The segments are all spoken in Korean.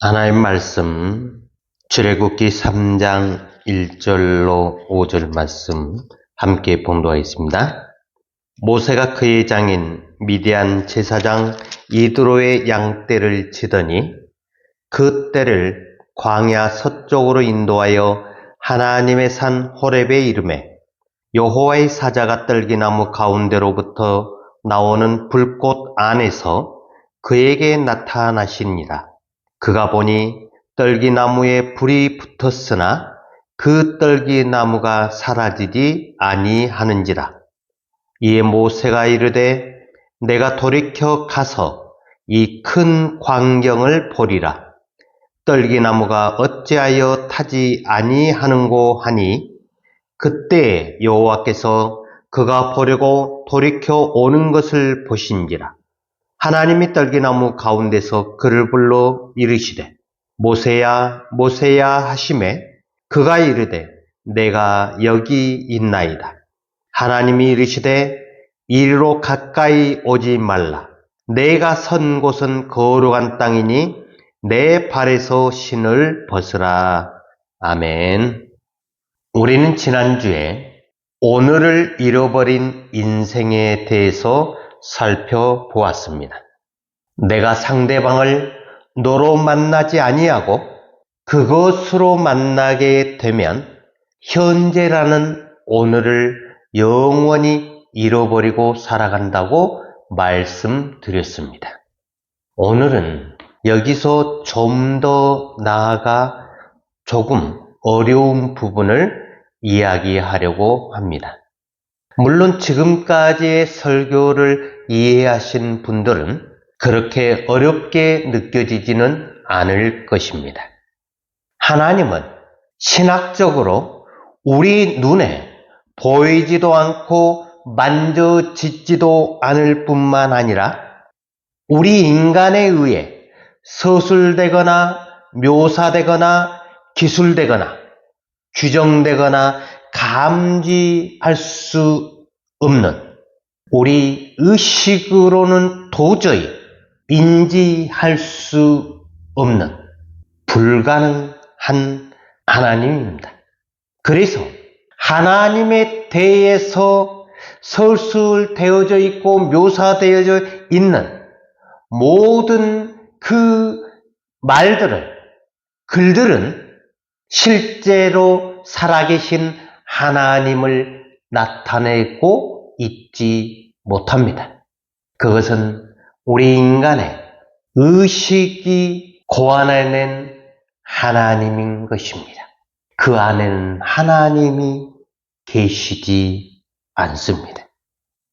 하나님 말씀 출애굽기 3장 1절로 5절 말씀 함께 봉독하겠습니다. 모세가 그의 장인 미디안 제사장 이드로의 양떼를 치더니 그 떼를 광야 서쪽으로 인도하여 하나님의 산 호렙에 이르매 여호와의 사자가 떨기나무 가운데로부터 나오는 불꽃 안에서 그에게 나타나시니라. 그가 보니 떨기나무에 불이 붙었으나 그 떨기나무가 사라지지 아니하는지라. 이에 모세가 이르되 내가 돌이켜 가서 이 큰 광경을 보리라. 떨기나무가 어찌하여 타지 아니하는고 하니 그때 여호와께서 그가 보려고 돌이켜 오는 것을 보신지라. 하나님이 떨기나무 가운데서 그를 불러 이르시되 모세야 모세야 하시매 그가 이르되 내가 여기 있나이다. 하나님이 이르시되 이리로 가까이 오지 말라. 내가 선 곳은 거룩한 땅이니 내 발에서 신을 벗으라. 아멘. 우리는 지난주에 오늘을 잃어버린 인생에 대해서 살펴보았습니다. 내가 상대방을 너로 만나지 아니하고 그것으로 만나게 되면 현재라는 오늘을 영원히 잃어버리고 살아간다고 말씀드렸습니다. 오늘은 여기서 좀 더 나아가 조금 어려운 부분을 이야기하려고 합니다. 물론 지금까지의 설교를 이해하신 분들은 그렇게 어렵게 느껴지지는 않을 것입니다. 하나님은 신학적으로 우리 눈에 보이지도 않고 만져지지도 않을 뿐만 아니라 우리 인간에 의해 서술되거나 묘사되거나 기술되거나 규정되거나 감지할 수 없는 우리 의식으로는 도저히 인지할 수 없는 불가능한 하나님입니다. 그래서 하나님에 대해서 서술되어져 있고 묘사되어져 있는 모든 그 말들을, 글들은 실제로 살아계신 하나님을 나타내고 있지 못합니다. 그것은 우리 인간의 의식이 고안해낸 하나님인 것입니다. 그 안에는 하나님이 계시지 않습니다.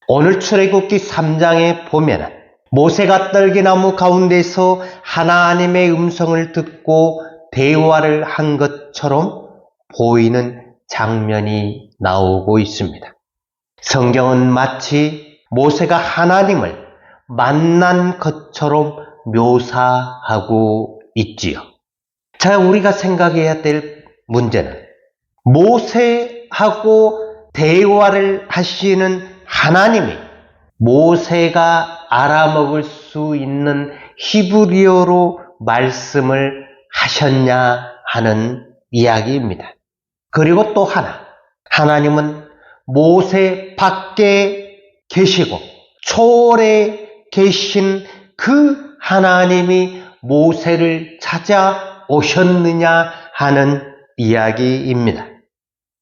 오늘 출애굽기 3장에 보면 모세가 떨기나무 가운데서 하나님의 음성을 듣고 대화를 한 것처럼 보이는 장면이 나오고 있습니다. 성경은 마치 모세가 하나님을 만난 것처럼 묘사하고 있지요. 자, 우리가 생각해야 될 문제는 모세하고 대화를 하시는 하나님이 모세가 알아먹을 수 있는 히브리어로 말씀을 하셨냐 하는 이야기입니다. 그리고 또 하나, 하나님은 모세 밖에 계시고 초월에 계신 그 하나님이 모세를 찾아오셨느냐 하는 이야기입니다.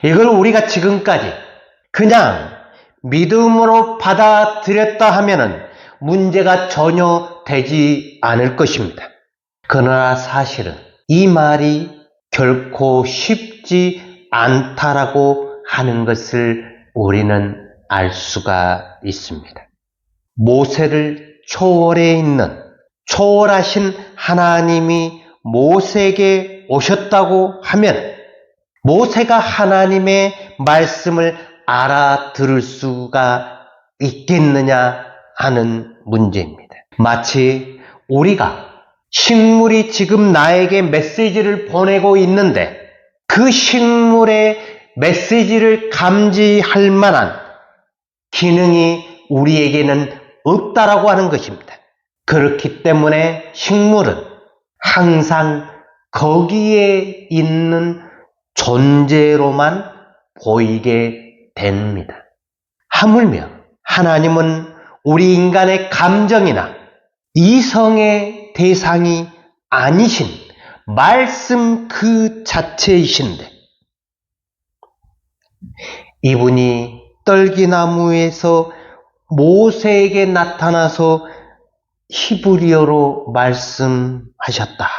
이걸 우리가 지금까지 그냥 믿음으로 받아들였다 하면은 문제가 전혀 되지 않을 것입니다. 그러나 사실은 이 말이 결코 쉽지 않다라고 하는 것을 우리는 알 수가 있습니다. 모세를 초월해 있는 초월하신 하나님이 모세에게 오셨다고 하면 모세가 하나님의 말씀을 알아들을 수가 있겠느냐 하는 문제입니다. 마치 우리가 식물이 지금 나에게 메시지를 보내고 있는데 그 식물의 메시지를 감지할 만한 기능이 우리에게는 없다라고 하는 것입니다. 그렇기 때문에 식물은 항상 거기에 있는 존재로만 보이게 됩니다. 하물며 하나님은 우리 인간의 감정이나 이성의 대상이 아니신 말씀 그 자체이신데, 이분이 떨기나무에서 모세에게 나타나서 히브리어로 말씀하셨다.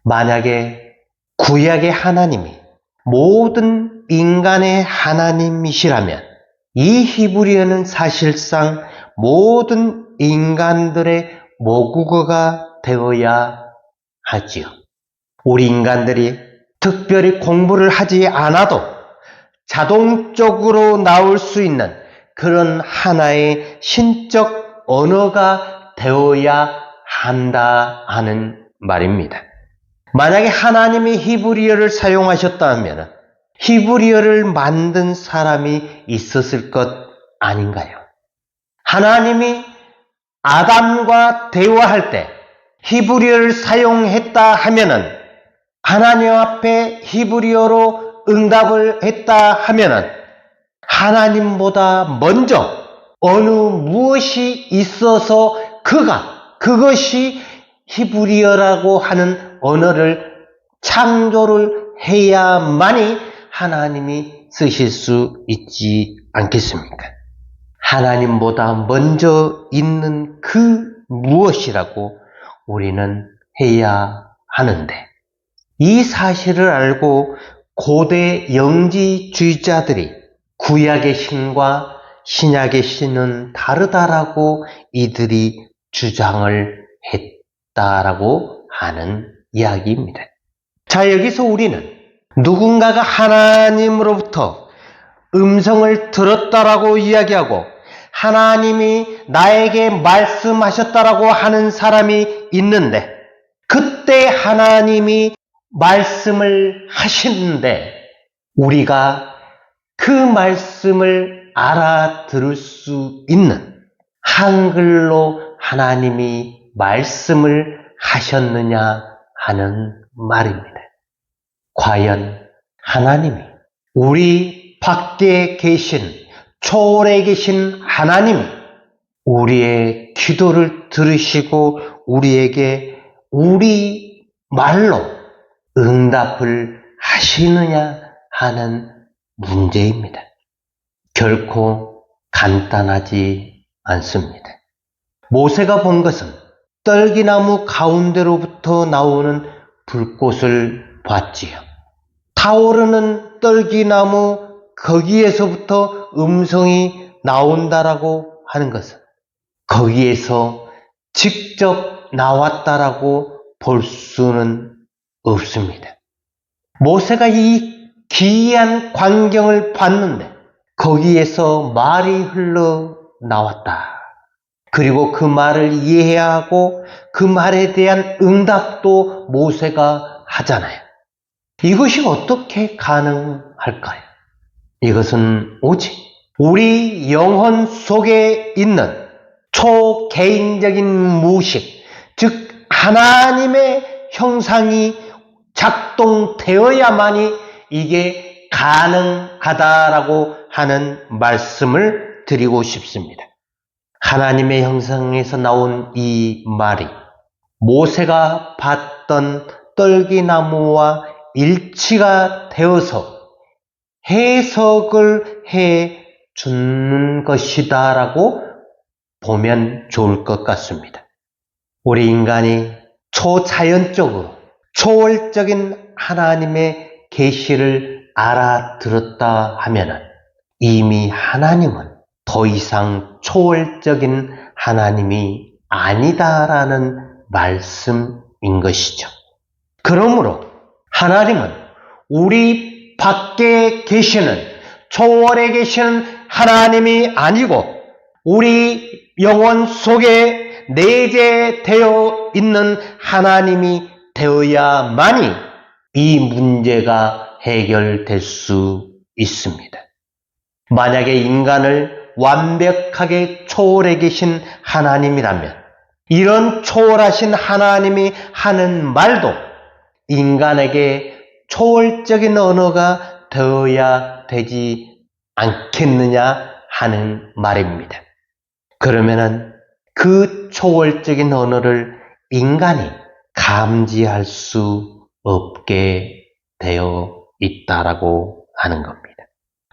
만약에 구약의 하나님이 모든 인간의 하나님이시라면 이 히브리어는 사실상 모든 인간들의 모국어가 되어야 하지요. 우리 인간들이 특별히 공부를 하지 않아도 자동적으로 나올 수 있는 그런 하나의 신적 언어가 되어야 한다 하는 말입니다. 만약에 하나님이 히브리어를 사용하셨다면 히브리어를 만든 사람이 있었을 것 아닌가요? 하나님이 아담과 대화할 때 히브리어를 사용했다 하면은, 하나님 앞에 히브리어로 응답을 했다 하면은 하나님보다 먼저 어느 무엇이 있어서 그것이 히브리어라고 하는 언어를 창조를 해야만이 하나님이 쓰실 수 있지 않겠습니까? 하나님보다 먼저 있는 그 무엇이라고 우리는 해야 하는데, 이 사실을 알고 고대 영지주의자들이 구약의 신과 신약의 신은 다르다라고 이들이 주장을 했다라고 하는 이야기입니다. 자, 여기서 우리는 누군가가 하나님으로부터 음성을 들었다라고 이야기하고 하나님이 나에게 말씀하셨다라고 하는 사람이 있는데, 그때 하나님이 말씀을 하시는데 우리가 그 말씀을 알아들을 수 있는 한글로 하나님이 말씀을 하셨느냐 하는 말입니다. 과연 하나님이, 우리 밖에 계신, 초월에 계신 하나님이 우리의 기도를 들으시고 우리에게 우리 말로 응답을 하시느냐 하는 문제입니다. 결코 간단하지 않습니다. 모세가 본 것은 떨기나무 가운데로부터 나오는 불꽃을 봤지요. 타오르는 떨기나무 거기에서부터 음성이 나온다라고 하는 것은 거기에서 직접 나왔다라고 볼 수는 없습니다. 모세가 이 기이한 광경을 봤는데 거기에서 말이 흘러나왔다. 그리고 그 말을 이해해야 하고 그 말에 대한 응답도 모세가 하잖아요. 이것이 어떻게 가능할까요? 이것은 오직 우리 영혼 속에 있는 초개인적인 무의식, 즉 하나님의 형상이 작동되어야만이 이게 가능하다라고 하는 말씀을 드리고 싶습니다. 하나님의 형상에서 나온 이 말이 모세가 봤던 떨기나무와 일치가 되어서 해석을 해 주는 것이다라고 보면 좋을 것 같습니다. 우리 인간이 초자연적으로 초월적인 하나님의 계시를 알아들었다 하면 이미 하나님은 더 이상 초월적인 하나님이 아니다라는 말씀인 것이죠. 그러므로 하나님은 우리 밖에 계시는, 초월에 계시는 하나님이 아니고 우리 영혼 속에 내재되어 있는 하나님이 되어야만이 이 문제가 해결될 수 있습니다. 만약에 인간을 완벽하게 초월해 계신 하나님이라면 이런 초월하신 하나님이 하는 말도 인간에게 초월적인 언어가 되어야 되지 않겠느냐 하는 말입니다. 그러면은 그 초월적인 언어를 인간이 감지할 수 없게 되어 있다라고 하는 겁니다.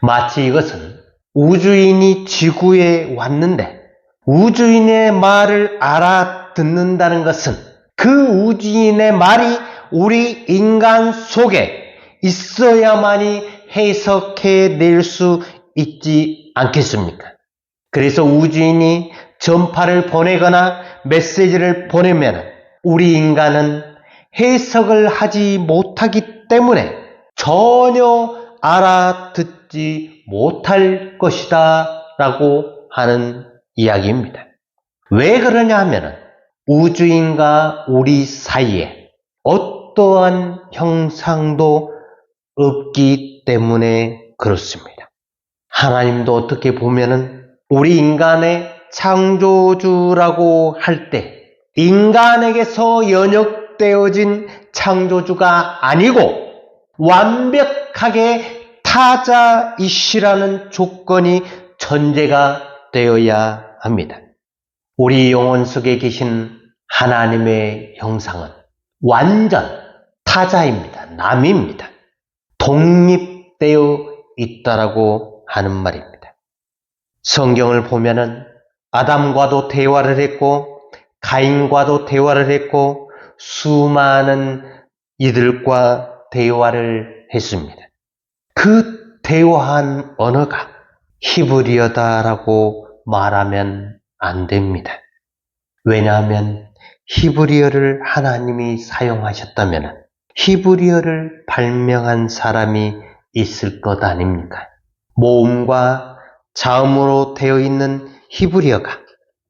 마치 이것은 우주인이 지구에 왔는데 우주인의 말을 알아듣는다는 것은 그 우주인의 말이 우리 인간 속에 있어야만이 해석해낼 수 있지 않겠습니까? 그래서 우주인이 전파를 보내거나 메시지를 보내면 우리 인간은 해석을 하지 못하기 때문에 전혀 알아듣지 못할 것이다 라고 하는 이야기입니다. 왜 그러냐 하면 우주인과 우리 사이에 어떠한 형상도 없기 때문에 그렇습니다. 하나님도 어떻게 보면은 우리 인간의 창조주라고 할 때 인간에게서 연역되어진 창조주가 아니고 완벽하게 타자이시라는 조건이 전제가 되어야 합니다. 우리 영혼 속에 계신 하나님의 형상은 완전 타자입니다. 남입니다. 독립되어 있다라고 하는 말입니다. 성경을 보면은 아담과도 대화를 했고 가인과도 대화를 했고 수많은 이들과 대화를 했습니다. 그 대화한 언어가 히브리어다라고 말하면 안 됩니다. 왜냐하면 히브리어를 하나님이 사용하셨다면 히브리어를 발명한 사람이 있을 것 아닙니까? 모음과 자음으로 되어 있는 히브리어가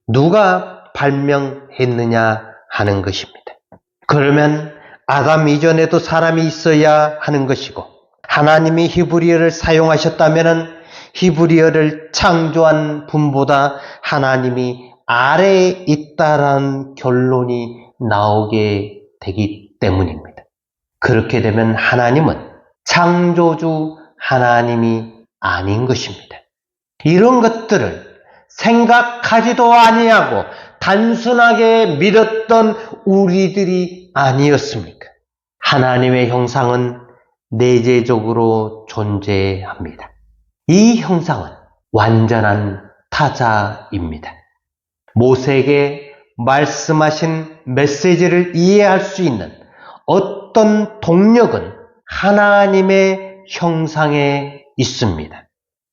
누가 발명했느냐 하는 것입니다. 그러면 아담 이전에도 사람이 있어야 하는 것이고 하나님이 히브리어를 사용하셨다면 히브리어를 창조한 분보다 하나님이 아래에 있다라는 결론이 나오게 되기 때문입니다. 그렇게 되면 하나님은 창조주 하나님이 아닌 것입니다. 이런 것들을 생각하지도 아니하고 단순하게 믿었던 우리들이 아니었습니까? 하나님의 형상은 내재적으로 존재합니다. 이 형상은 완전한 타자입니다. 모세에게 말씀하신 메시지를 이해할 수 있는 어떤 동력은 하나님의 형상에 있습니다.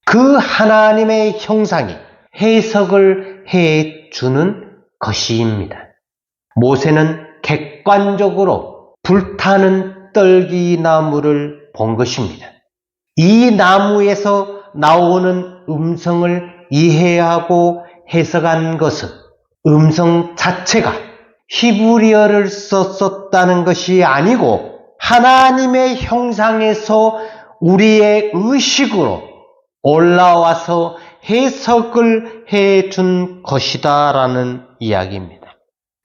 그 하나님의 형상이 해석을 해주는 것입니다. 모세는 객관적으로 불타는 떨기나무를 본 것입니다. 이 나무에서 나오는 음성을 이해하고 해석한 것은 음성 자체가 히브리어를 썼다는 것이 아니고 하나님의 형상에서 우리의 의식으로 올라와서 해석을 해준 것이다라는 이야기입니다.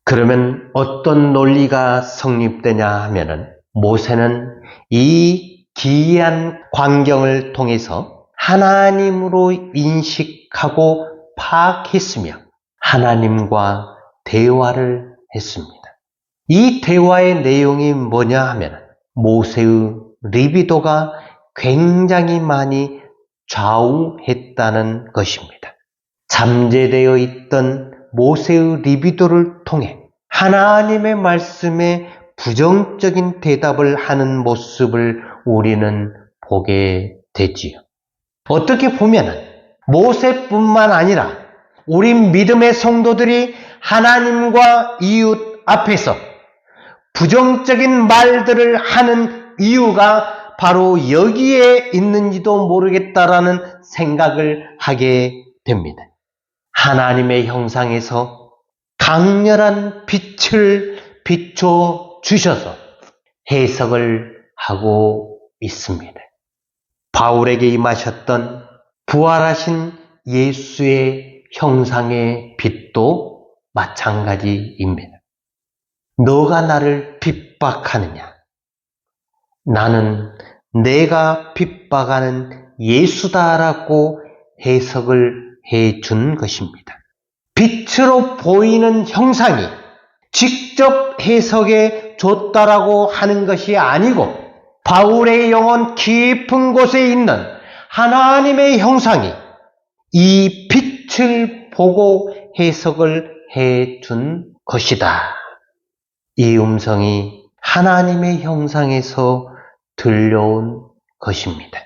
그러면 어떤 논리가 성립되냐 하면은 모세는 이 기이한 광경을 통해서 하나님으로 인식하고 파악했으며 하나님과 대화를 했습니다. 이 대화의 내용이 뭐냐 하면 모세의 리비도가 굉장히 많이 좌우했다는 것입니다. 잠재되어 있던 모세의 리비도를 통해 하나님의 말씀에 부정적인 대답을 하는 모습을 우리는 보게 되지요. 어떻게 보면 모세뿐만 아니라 우리 믿음의 성도들이 하나님과 이웃 앞에서 부정적인 말들을 하는 이유가 바로 여기에 있는지도 모르겠다라는 생각을 하게 됩니다. 하나님의 형상에서 강렬한 빛을 비춰 주셔서 해석을 하고 있습니다. 바울에게 임하셨던 부활하신 예수의 형상의 빛도 마찬가지입니다. 너가 나를 핍박하느냐? 나는 내가 핍박하는 예수다라고 해석을 해준 것입니다. 빛으로 보이는 형상이 직접 해석해 줬다라고 하는 것이 아니고 바울의 영혼 깊은 곳에 있는 하나님의 형상이 이 빛을 보고 해석을 해준 것이다. 이 음성이 하나님의 형상에서 들려온 것입니다.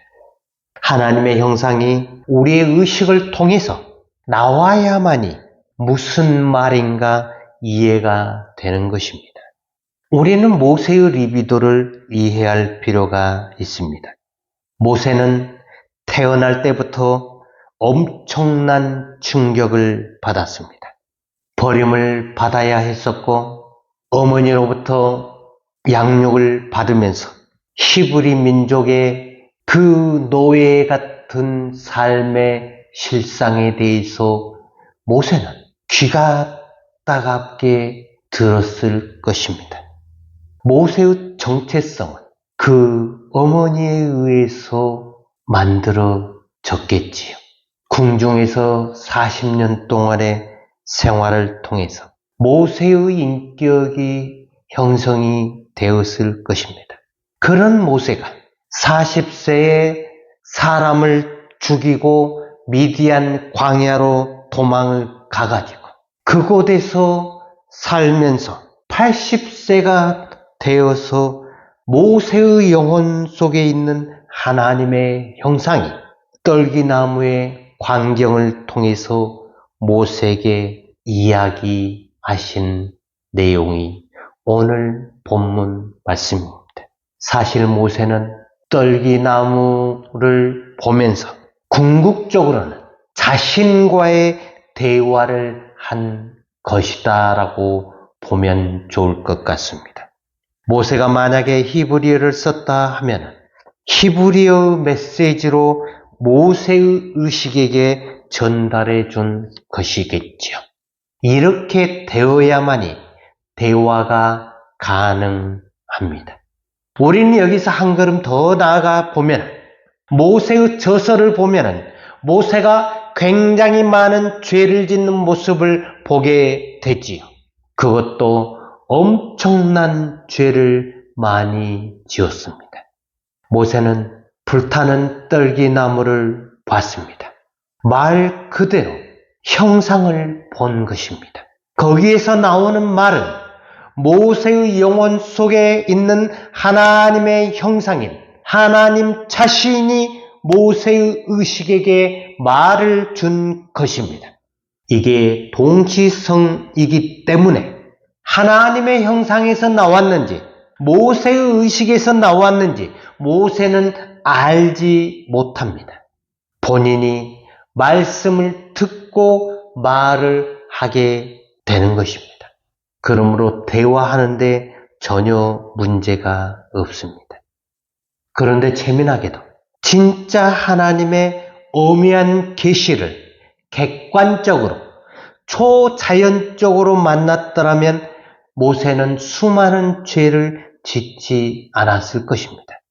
하나님의 형상이 우리의 의식을 통해서 나와야만이 무슨 말인가 이해가 되는 것입니다. 우리는 모세의 리비도를 이해할 필요가 있습니다. 모세는 태어날 때부터 엄청난 충격을 받았습니다. 버림을 받아야 했었고 어머니로부터 양육을 받으면서 히브리 민족의 그 노예 같은 삶의 실상에 대해서 모세는 귀가 따갑게 들었을 것입니다. 모세의 정체성은 그 어머니에 의해서 만들어졌겠지요. 궁중에서 40년 동안의 생활을 통해서 모세의 인격이 형성이 되었을 것입니다. 그런 모세가 40세에 사람을 죽이고 미디안 광야로 도망을 가가지고 그곳에서 살면서 80세가 되어서 모세의 영혼 속에 있는 하나님의 형상이 떨기나무의 광경을 통해서 모세에게 이야기하신 내용이 오늘 본문 말씀입니다. 사실 모세는 떨기나무를 보면서 궁극적으로는 자신과의 대화를 한 것이다라고 보면 좋을 것 같습니다. 모세가 만약에 히브리어를 썼다 하면 히브리어 메시지로 모세의 의식에게 전달해 준 것이겠죠. 이렇게 되어야만이 대화가 가능합니다. 우리는 여기서 한 걸음 더 나아가 보면 모세의 저서를 보면 모세가 굉장히 많은 죄를 짓는 모습을 보게 되지요. 그것도 엄청난 죄를 많이 지었습니다. 모세는 불타는 떨기나무를 봤습니다. 말 그대로 형상을 본 것입니다. 거기에서 나오는 말은 모세의 영혼 속에 있는 하나님의 형상인 하나님 자신이 모세의 의식에게 말을 준 것입니다. 이게 동시성이기 때문에 하나님의 형상에서 나왔는지 모세의 의식에서 나왔는지 모세는 알지 못합니다. 본인이 말씀을 듣고 말을 하게 되는 것입니다. 그러므로 대화하는데 전혀 문제가 없습니다. 그런데 재미나게도 진짜 하나님의 오묘한 계시를 객관적으로 초자연적으로 만났더라면 모세는 수많은 죄를 짓지 않았을 것입니다.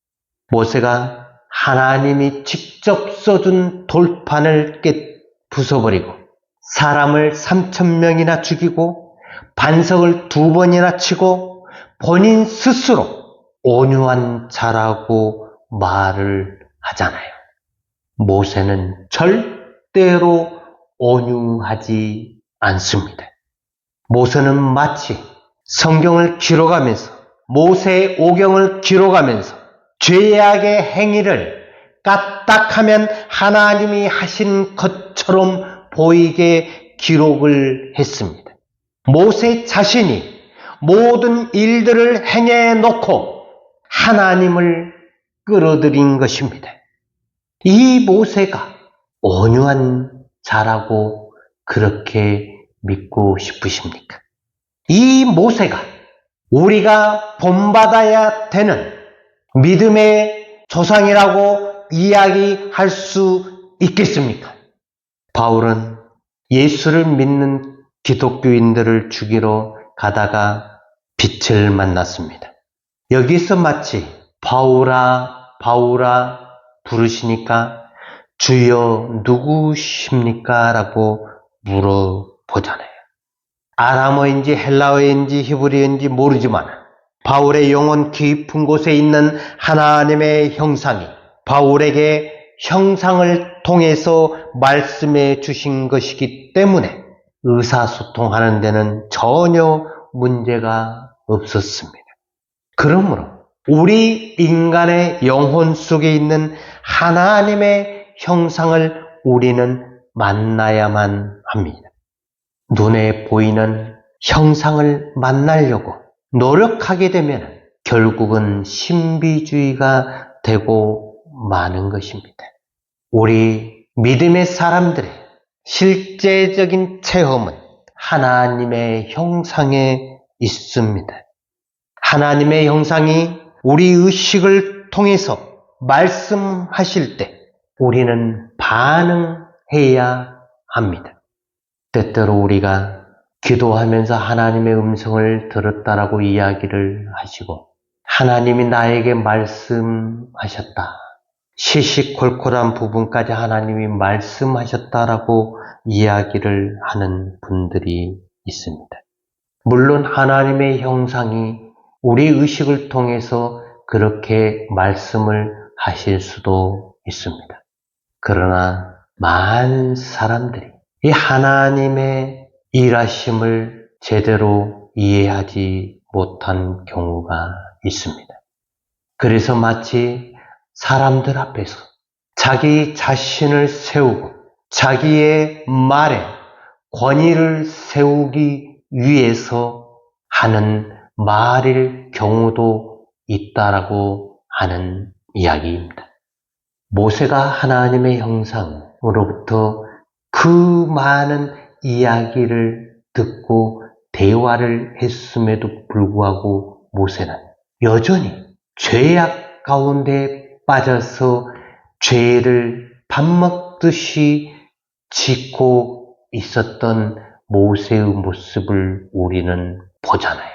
모세가 하나님이 직접 써준 돌판을 부숴버리고 사람을 3,000명이나 죽이고 반석을 2번이나 치고 본인 스스로 온유한 자라고 말을 하잖아요. 모세는 절대로 온유하지 않습니다. 모세는 마치 성경을 기록하면서 모세의 오경을 기록하면서 죄악의 행위를 까딱하면 하나님이 하신 것처럼 보이게 기록을 했습니다. 모세 자신이 모든 일들을 행해놓고 하나님을 끌어들인 것입니다. 이 모세가 온유한 자라고 그렇게 믿고 싶으십니까? 이 모세가 우리가 본받아야 되는 믿음의 조상이라고 이야기할 수 있겠습니까? 바울은 예수를 믿는 기독교인들을 죽이러 가다가 빛을 만났습니다. 여기서 마치 바울아 바울아 부르시니까 주여 누구십니까? 라고 물어보잖아요. 아람어인지 헬라어인지 히브리어인지 모르지만 바울의 영혼 깊은 곳에 있는 하나님의 형상이 바울에게 형상을 통해서 말씀해 주신 것이기 때문에 의사소통하는 데는 전혀 문제가 없었습니다. 그러므로 우리 인간의 영혼 속에 있는 하나님의 형상을 우리는 만나야만 합니다. 눈에 보이는 형상을 만나려고 노력하게 되면 결국은 신비주의가 되고 마는 것입니다. 우리 믿음의 사람들의 실제적인 체험은 하나님의 형상에 있습니다. 하나님의 형상이 우리 의식을 통해서 말씀하실 때 우리는 반응해야 합니다. 때때로 우리가 기도하면서 하나님의 음성을 들었다라고 이야기를 하시고 하나님이 나에게 말씀하셨다. 시시콜콜한 부분까지 하나님이 말씀하셨다라고 이야기를 하는 분들이 있습니다. 물론 하나님의 형상이 우리 의식을 통해서 그렇게 말씀을 하실 수도 있습니다. 그러나 많은 사람들이 이 하나님의 일하심을 제대로 이해하지 못한 경우가 있습니다. 그래서 마치 사람들 앞에서 자기 자신을 세우고 자기의 말에 권위를 세우기 위해서 하는 말일 경우도 있다라고 하는 이야기입니다. 모세가 하나님의 형상으로부터 그 많은 이야기를 듣고 대화를 했음에도 불구하고 모세는 여전히 죄악 가운데 빠져서 죄를 밥 먹듯이 짓고 있었던 모세의 모습을 우리는 보잖아요.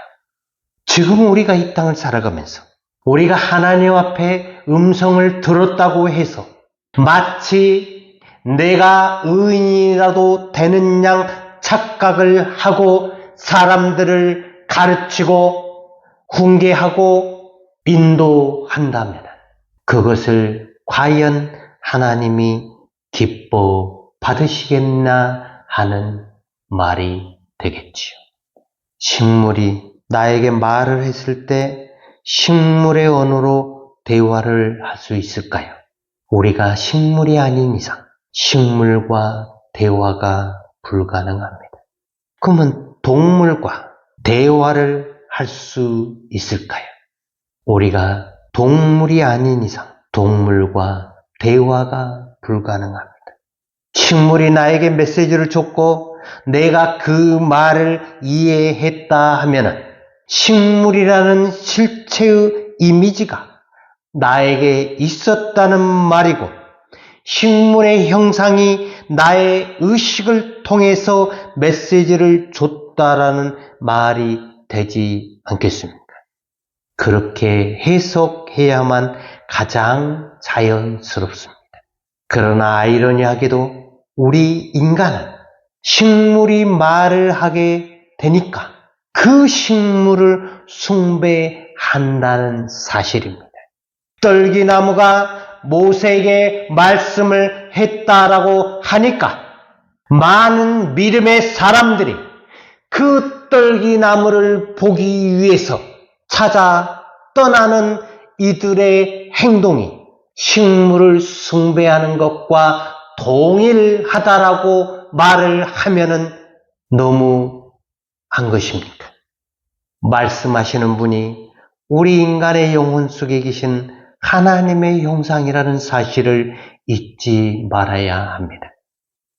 지금 우리가 이 땅을 살아가면서 우리가 하나님 앞에 음성을 들었다고 해서 마치 내가 의인이라도 되는 양 착각을 하고 사람들을 가르치고 훈계하고 인도한다면 그것을 과연 하나님이 기뻐 받으시겠나 하는 말이 되겠지요. 식물이 나에게 말을 했을 때 식물의 언어로 대화를 할 수 있을까요? 우리가 식물이 아닌 이상 식물과 대화가 불가능합니다. 그러면 동물과 대화를 할 수 있을까요? 우리가 동물이 아닌 이상 동물과 대화가 불가능합니다. 식물이 나에게 메시지를 줬고 내가 그 말을 이해했다 하면은 식물이라는 실체의 이미지가 나에게 있었다는 말이고 식물의 형상이 나의 의식을 통해서 메시지를 줬다라는 말이 되지 않겠습니까? 그렇게 해석해야만 가장 자연스럽습니다. 그러나 아이러니하게도 우리 인간은 식물이 말을 하게 되니까 그 식물을 숭배한다는 사실입니다. 떨기나무가 모세에게 말씀을 했다라고 하니까 많은 믿음의 사람들이 그 떨기나무를 보기 위해서 찾아 떠나는 이들의 행동이 식물을 숭배하는 것과 동일하다라고 말을 하면은 너무한 것입니까? 말씀하시는 분이 우리 인간의 영혼 속에 계신 하나님의 형상이라는 사실을 잊지 말아야 합니다.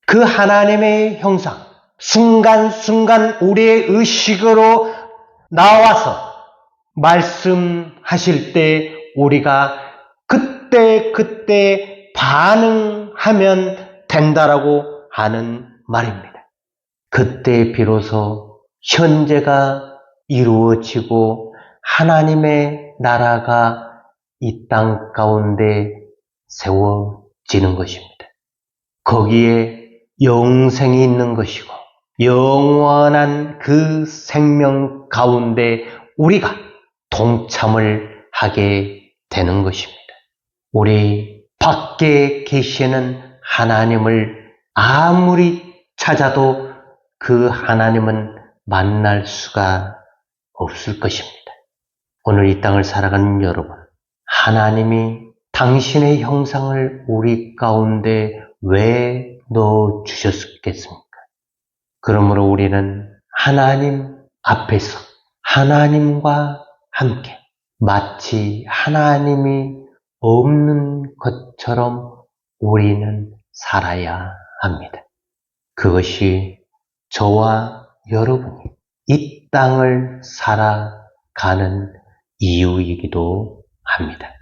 그 하나님의 형상, 순간순간 우리의 의식으로 나와서 말씀하실 때 우리가 그때 반응하면 된다라고 하는 말입니다. 그때 비로소 현재가 이루어지고 하나님의 나라가 이 땅 가운데 세워지는 것입니다. 거기에 영생이 있는 것이고 영원한 그 생명 가운데 우리가 동참을 하게 되는 것입니다. 우리 밖에 계시는 하나님을 아무리 찾아도 그 하나님은 만날 수가 없을 것입니다. 오늘 이 땅을 살아가는 여러분, 하나님이 당신의 형상을 우리 가운데 왜 넣어주셨겠습니까? 그러므로 우리는 하나님 앞에서 하나님과 함께 마치 하나님이 없는 것처럼 우리는 살아야 합니다. 그것이 저와 여러분이 이 땅을 살아가는 이유이기도 합니다.